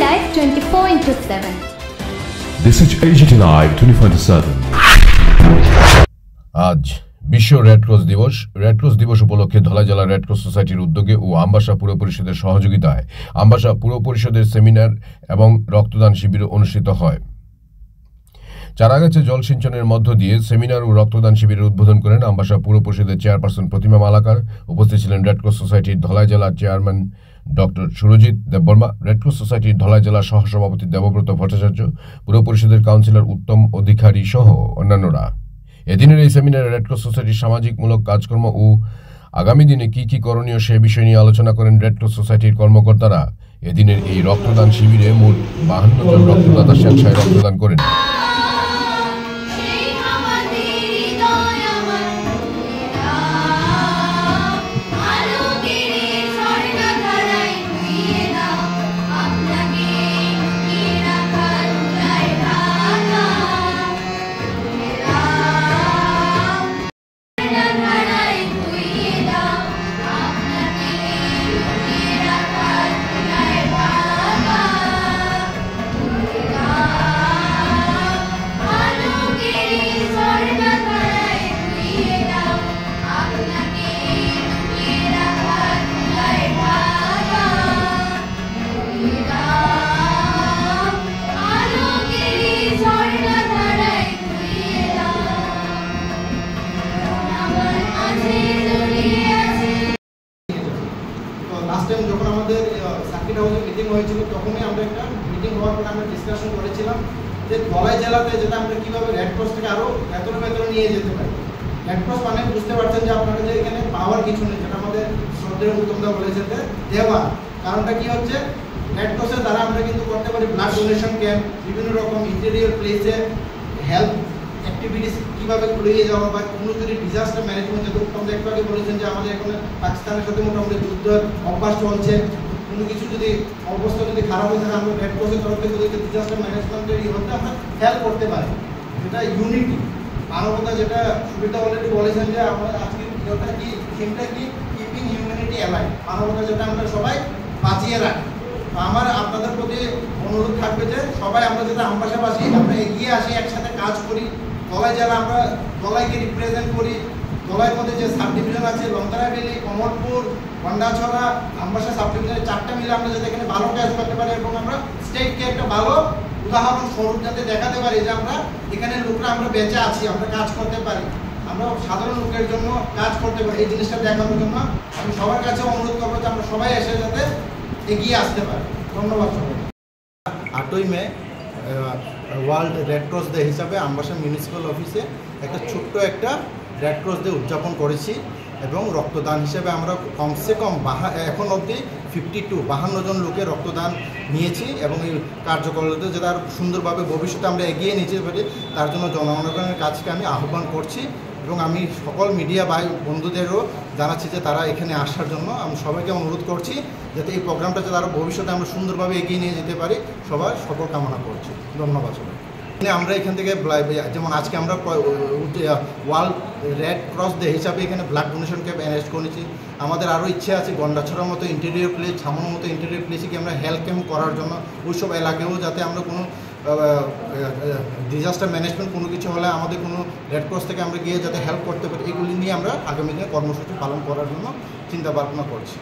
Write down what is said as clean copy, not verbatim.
Live 24/7. This is AGT Live 24/7. আজ বিশ্ব red cross দিবস। রেড ক্রস দিবস উপলক্ষে ধলাই জেলা রেড ক্রস সোসাইটির উদ্যোগে ও আমবাসা পুর পরিষদের সহযোগিতায় আমবাসা পুর পরিষদের সেমিনার এবং রক্তদান শিবির অনুষ্ঠিত হয়। চারাগাছে জলসিঞ্চনের মধ্য দিয়ে সেমিনার ও রক্তদান শিবিরের উদ্বোধন করেন আমবাসা পুর পরিষদের চেয়ারপারসন প্রতিমা মালাকার। উপস্থিত ছিলেন রেড ক্রস সোসাইটির ধলাই জেলার chairman doctor Surajit Debbarma, red cross সোসাইটির ধলাই জেলার সহসভাপতি দেবব্রত ভট্টাচার্য, পুর পরিষদের কাউন্সিলর উত্তম অধিকারী সহ অন্যান্যরা। এদিনের এই সেমিনারে রেড ক্রস সোসাইটির সামাজিকমূলক কাজকর্ম ও আগামী দিনে কি করণীয় সে বিষয় নিয়ে আলোচনা করেন রেড ক্রস সোসাইটির কর্মকর্তারা। এদিনের এই রক্তদান শিবিরে মোট 52 জন রক্তদাতা স্বেচ্ছায় রক্তদান করেন। লাস্ট টাইম যখন আমাদের সার্কিট হাউসে মিটিং হয়েছিল তখনই আমরা একটা মিটিং হওয়ার পরে আমরা ডিসকাশন করেছিলাম যে ধলাই জেলাতে যেটা আমরা কীভাবে রেড ক্রস থেকে আরও ভেতরে নিয়ে যেতে পারি। রেড ক্রস মানে বুঝতে পারছেন যে আপনারা যে এখানে পাওয়ার কিছু নেই, যেটা আমাদের শ্রদ্ধেয় উত্তমদা বলেছেন যে দেওয়া। কারণটা কি হচ্ছে, রেড ক্রসের দ্বারা আমরা কিন্তু করতে পারি ব্লাড ডোনেশন ক্যাম্প, বিভিন্ন রকম ইন্টেরিয়র প্লেসে হেলথ অ্যাক্টিভিটিস কীভাবে করিয়ে যাওয়া বা কোনো যদি ডিজাস্টার ম্যানেজমেন্ট, যেটা উত্তমদা একটু আগে বলেছেন যে আমাদের এখানে পাকিস্তানের সাথে মোটামুটি যুদ্ধের অভ্যাস চলছে, কোনো কিছু যদি অবস্থা যদি খারাপ হয়ে থাকে আমরা রেড ক্রসের তরফ থেকে যদি ডিজাস্টার ম্যানেজমেন্টের হতে আমরা হেল্প করতে পারি। যেটা ইউনিটি, মানবতা, যেটা সুবিধা অলরেডি বলেছেন যে আমরা আজকে ভিডিওটা কি থিমটা কি কিপিং হিউম্যানিটি অ্যালাইভ, মানবতা যেটা আমরা সবাই বাঁচিয়ে রাখি। তো আমার আপনাদের প্রতি অনুরোধ থাকবে যে সবাই আমরা যাতে আমবাসাবাসী আমরা এগিয়ে আসি, একসাথে কাজ করি। ধলাই জেলা আমরা ধলাইকে রিপ্রেজেন্ট করি। ধলাইয়ের মধ্যে যে সাব ডিভিশন আছে লঙ্কারাবেলি, কমলপুর, গন্ডাছড়া, আমবাসা সাব ডিভিশনের 4টা মিলে আমরা যাতে এখানে ভালো কাজ করতে পারি এবং আমরা স্টেটকে একটা ভালো উদাহরণ স্বরূপ যাতে দেখাতে পারি যে আমরা এখানে লোকরা আমরা বেঁচে আছি, আমরা কাজ করতে পারি, আমরা সাধারণ লোকের জন্য কাজ করতে পারি। এই জিনিসটা দেখানোর জন্য আমি সবার কাছে অনুরোধ করবো যে আমরা সবাই এসে যাতে এগিয়ে আসতে পারি। ধন্যবাদ সবাই। 8ই May world red cross day হিসাবে আমবাসা মিউনিসিপ্যাল অফিসে একটা ছোট্ট একটা রেড ক্রস ডে উদযাপন করেছি এবং রক্তদান হিসেবে আমরা কমসে কম এখন অবধি 52 জন লোকের রক্তদান নিয়েছি এবং এই কার্যকলাপে যাতে আরও সুন্দরভাবে ভবিষ্যতে আমরা এগিয়ে নিতে পারি তার জন্য জনগণের কাছকে আমি আহ্বান করছি এবং আমি সকল মিডিয়া ভাই বন্ধুদেরও জানাচ্ছি যে তারা এখানে আসার জন্য আমি সবাইকে অনুরোধ করছি যাতে এই প্রোগ্রামটা যাতে আরও ভবিষ্যতে আমরা সুন্দরভাবে এগিয়ে নিয়ে যেতে পারি। সবার সফল কামনা করছি। ধন্যবাদ সবাই। আমরা এখান থেকে যেমন আজকে আমরা ওয়ার্ল্ড রেড ক্রস ডে হিসাবে এখানে ব্লাড ডোনেশন ক্যাম্প অ্যারেঞ্জ করেছি। আমাদের আরও ইচ্ছে আছে গন্ডাছড়ার মতো ইন্টেরিয়র প্লেস, ছামানোর মতো ইন্টেরিয়র প্লেসে কি আমরা হেলথ ক্যাম্প করার জন্য ওইসব এলাকায়ও যাতে আমরা কোনো ডিজাস্টার ম্যানেজমেন্ট কোনো কিছু হলে আমাদের কোনো রেড ক্রস থেকে আমরা গিয়ে যাতে হেল্প করতে পারি, এগুলি নিয়ে আমরা আগামী দিনে কর্মসূচি পালন করার জন্য চিন্তা ভাবনা করছি।